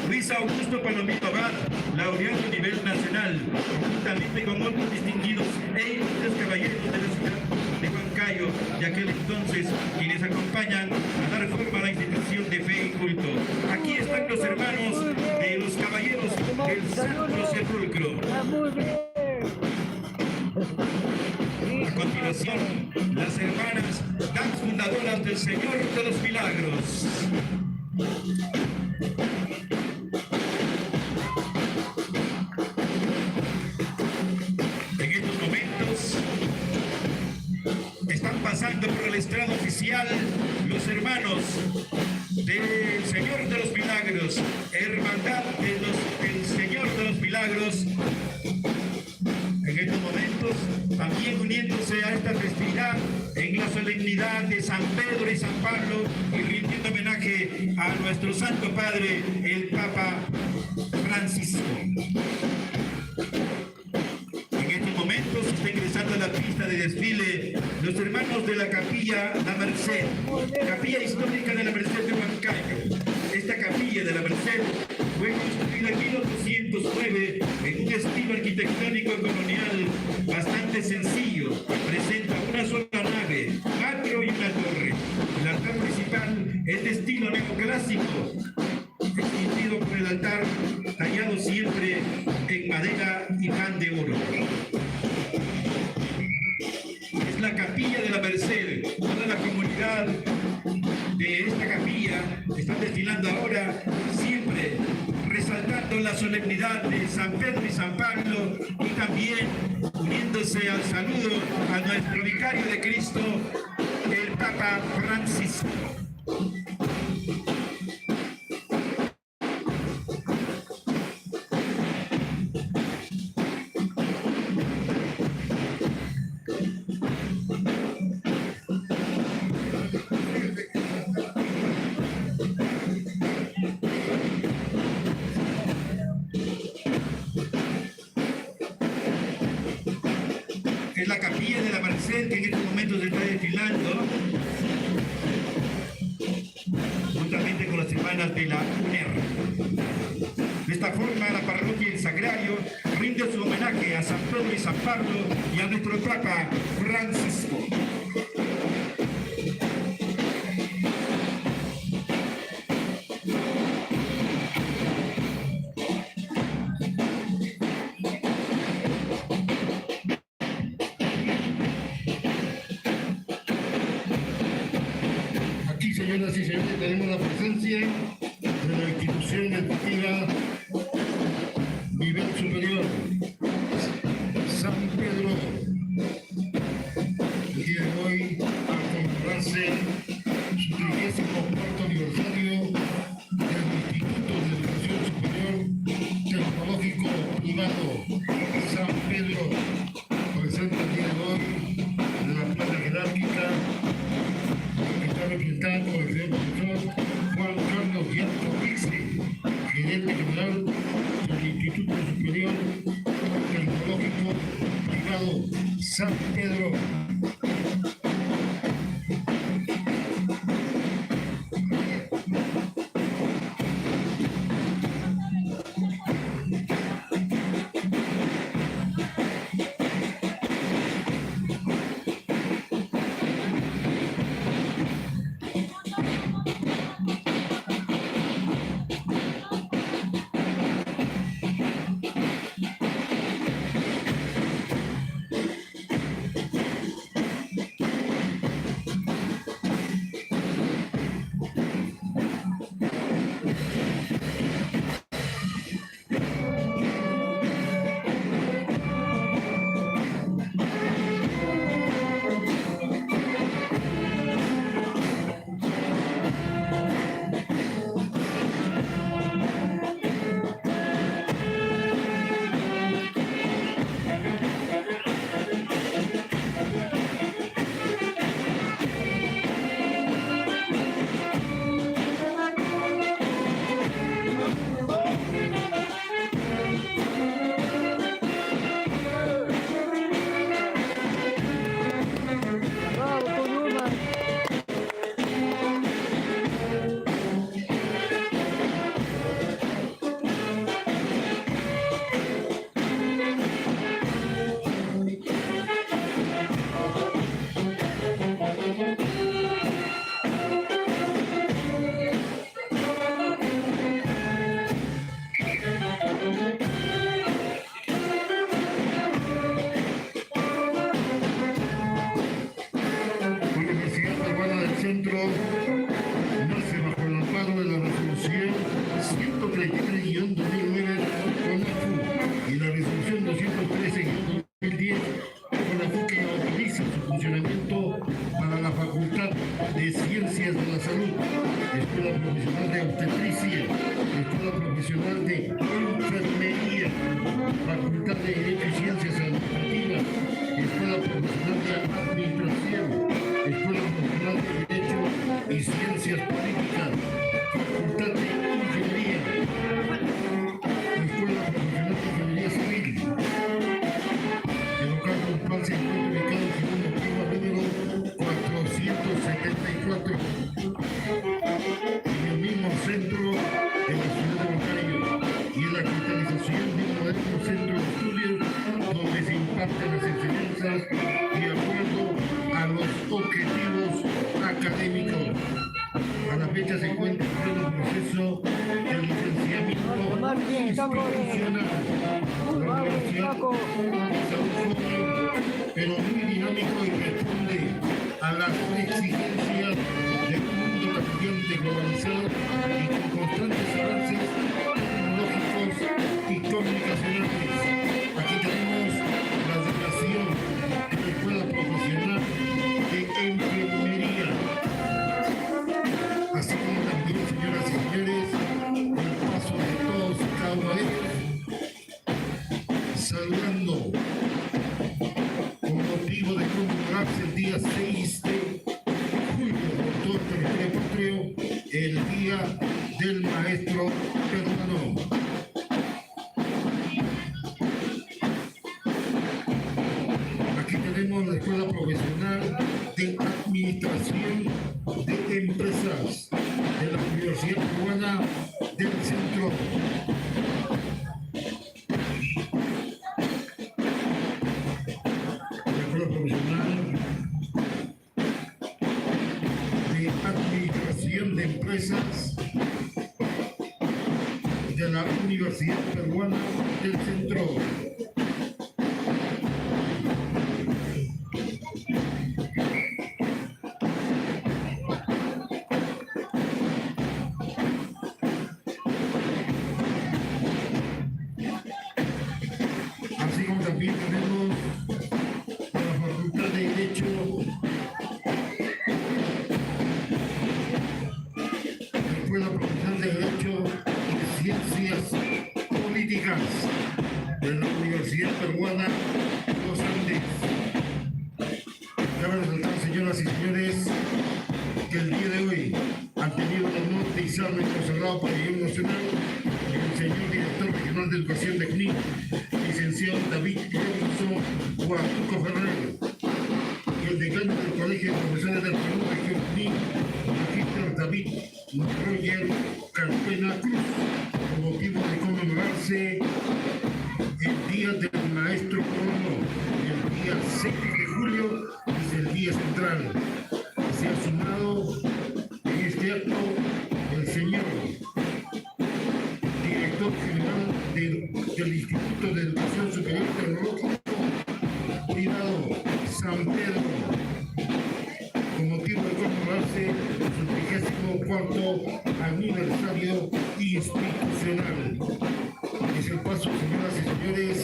Luis Augusto Palomino Abad, laureado a nivel nacional, juntamente con otros distinguidos e ilustres caballeros de la ciudad de Huancayo de aquel entonces, quienes acompañan a dar forma a la institución de fe y culto. Aquí están los hermanos de los caballeros del Santo Sepulcro. A continuación, las hermanas fundadoras del Señor de los Milagros. En estos momentos están pasando por el estrado oficial los hermanos del Señor de los Milagros, Hermandad del Señor de los Milagros. En estos momentos, también uniéndose a esta festividad en la solemnidad de San Pedro y San Pablo y rindiendo homenaje a nuestro Santo Padre, el Papa Francisco. En estos momentos está ingresando a la pista de desfile los hermanos de la Capilla La Merced, Capilla Histórica de la Merced de Huancayo. Esta Capilla de la Merced fue construida en 1209 en un estilo arquitectónico colonial bastante sencillo. Presenta una sola nave, atrio y una torre. El altar principal es de estilo neoclásico, distinguido por el altar tallado siempre en madera y pan de oro. Es la Capilla de la Merced. Toda la comunidad de esta capilla está desfilando ahora, siempre resaltando la solemnidad de San Pedro y San Pablo, y también uniéndose al saludo a nuestro vicario de Cristo, el Papa Francisco. Es la Capilla de la Merced que en estos momentos se está desfilando juntamente con las hermanas de la UNER. De esta forma, la parroquia El Sagrario rinde su homenaje a San Pedro y San Pablo y a nuestro Papa Francisco. Señoras y señores, tenemos la presencia de la institución educativa nivel superior, San Pedro. El día de hoy, a conmemorarse su 34º aniversario del Instituto de Educación Superior Tecnológico Privado San Pedro, presente el día de hoy en la plaza jerárquica, representado por el señor profesor Juan Carlos Guillermo Pixi, gerente general del Instituto Superior Tecnológico Privado San Pedro. Profesional de Enfermería, Facultad de Derecho y Ciencias Administrativas, Escuela Profesional de Administración, Escuela Profesional de Derecho y Ciencias Políticas, Facultad de Ingeniería, Escuela Profesional de Ingeniería Civil. El local principal se encuentra ubicado en segundo piso número 474, en el mismo centro de la ciudad de Huancayo, y en la cristalización de un moderno centro de estudios donde se imparten las enseñanzas de acuerdo a los objetivos académicos. A la fecha se encuentra en pleno proceso de licenciamiento institucional. La universidad es un joven, pero muy dinámico y responde a las exigencias de un mundo cambiante globalizado y con constantes avances tecnológicos y comunicacionales. Aquí tenemos la delegación de la Escuela Profesional de Enfermería. Así como también, señoras y señores, el paso de todos y cada uno de ellos, saludando con motivo de conmemorarse el día 6 de julio por todo el territorio patrio, el Día del Maestro Peruano. Aquí tenemos la Escuela Profesional de Administración de Empresas de la Universidad Peruana del Centro. La Escuela Profesional de Administración de Empresas de la Universidad Peruana del Centro. Así como también tenemos la Facultad de Derecho, la Escuela Profesional de Derecho y Ciencias Políticas de la Universidad Peruana Los Andes. Cabe resaltar, señoras y señores, que el día de hoy han tenido el honor de izarme consagrado por el Gobierno Nacional el señor Director Regional de Educación de CNI, licenciado David Robinson Guatuco Ferrer, y el decano del Colegio de Profesores del Perú, Región CNI, Magíster David Roger Carpena Cruz, con motivo de conmemorarse el Día del Maestro Peruano, el día 6 de julio, es el día central. Se ha sumado en este acto el señor Director General del Instituto de Educación Superior Tecnológico Privado San Pedro, con motivo de conmemorarse su 34º aniversario institucional. Es el paso, señoras y señores,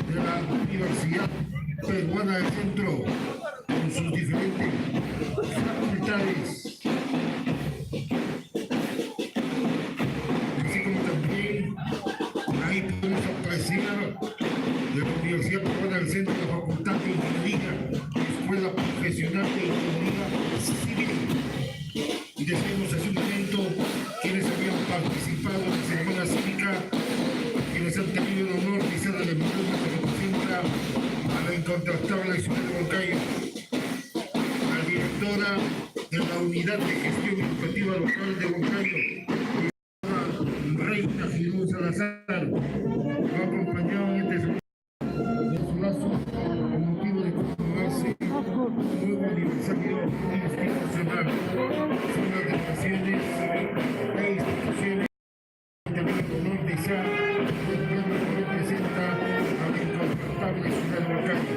de la Universidad Peruana del Centro, con sus diferentes facultades, así como también ahí podemos apreciar de la Universidad Peruana del Centro, la Facultad de Ingeniería, Escuela Profesional de Ingeniería Civil. Y decíamos hace un momento quienes habían participado en la ceremonia cívica, quienes han tenido el honor de ser el emblema que representa a la incontrastable ciudad de Huancayo, la directora de la Unidad de Gestión Educativa Local de Huancayo, Reina Girón Salazar, lo acompañado en este de su lazo con motivo de conmemorarse un nuevo aniversario institucional. Son las delegaciones e instituciones que tienen el honor de ser el pueblo que representa a la incontrastable ciudad de Huancayo,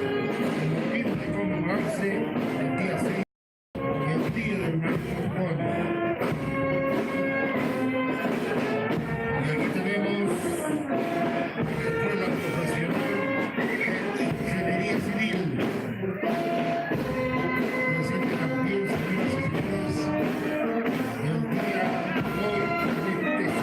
con motivo de conmemorarse el día 6, el Día del Maestro Peruano. Y aquí tenemos la Escuela Profesional de Ingeniería Civil. Presente también, señoras y señores, el día hoy, 26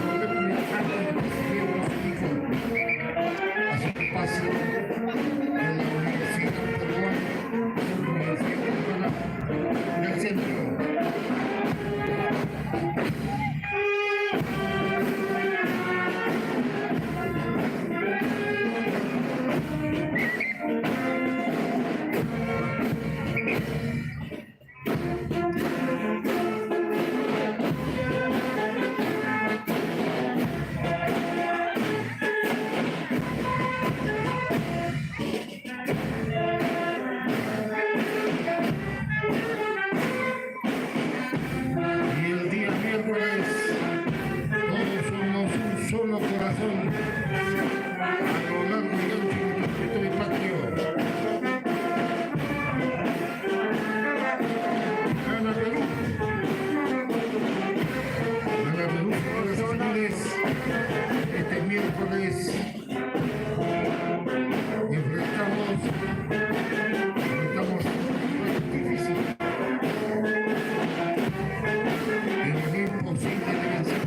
solo corazón a lo largo y ancho de nuestro territorio patrio. Gana Perú. Gana Perú, señoras y señores. Este miércoles enfrentamos un difícil. Es imposible de vencer.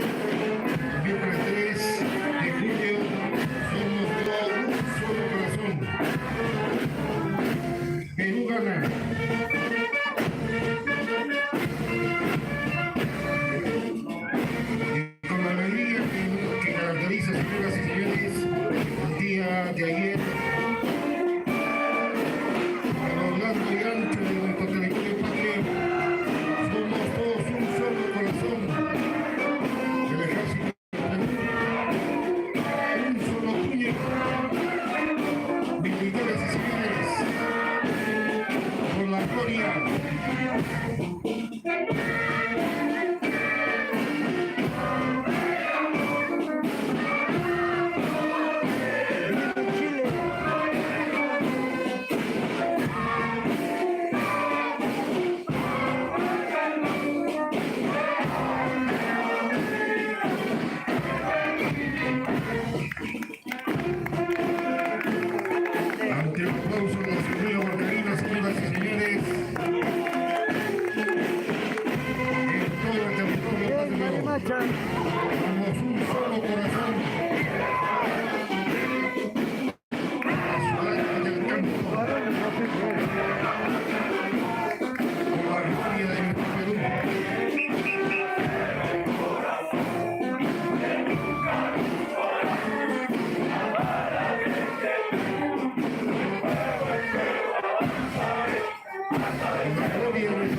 El miércoles 3 de julio somos todos un solo corazón. Perú gana. Y con la alegría que caracteriza, señoras y señores, el día de ayer, a lo largo y ancho de nuestro territorio patrio, somos todos un solo corazón. El ejército de Perú, un solo puño, militares y civiles, por la gloria. Ante el aplauso de la familia Margarina, señoras y señores, en todo el territorio patrio, somos un solo corazón. La ciudad del campo, por la gloria de nuestro Perú. Con la gloria de